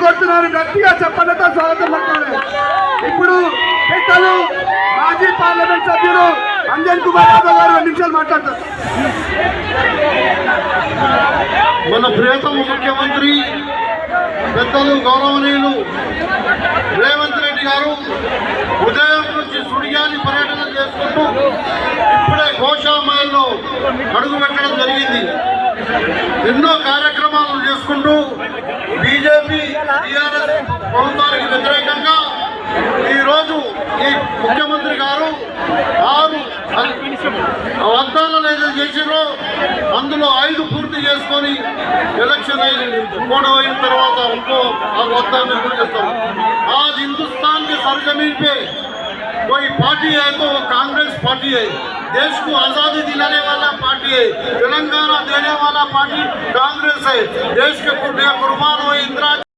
కోరుతున్నాను. గట్టిగా చెప్పడంతో స్వాగతం పడతాను. ఇప్పుడు పెద్దలు మాజీ పార్లమెంట్ సభ్యులు అంజన్ కుమార్ యాదవ్ గారు 2 నిమిషాలు మాట్లాడతారు. మన ప్రియతమ ముఖ్యమంత్రి పెద్దలు గౌరవనీయులు రేవంత్ రెడ్డి గారు ఉదయం నుంచి సుడిగాలి పర్యటన చేసుకుంటూ ఇప్పుడే గోషామాల్లో అడుగు పెట్టడం జరిగింది. ఎన్నో కార్యక్రమాలు చేసుకుంటూ బీజేపీ టీఆర్ఎస్ ప్రభుత్వానికి వ్యతిరేకంగా ఈరోజు ఈ ముఖ్యమంత్రి గారు 6 వాగ్దానాలు ఏదైతే చేసిరో అందులో 5 పూర్తి చేసుకొని ఎలక్షన్ కూడా అయిన తర్వాత ఇంకో ఆ వాగ్దానం పూర్తి చేస్తాం. आज हिंदुस्तान के सरजमीन पे कोई पार्टी है तो कांग्रेस पार्टी है. देश को आज़ादी दिलाने वाला पार्टी है. तेलंगाना देने वाला पार्टी कांग्रेस है. देश के कुर्बान हुए इंदिरा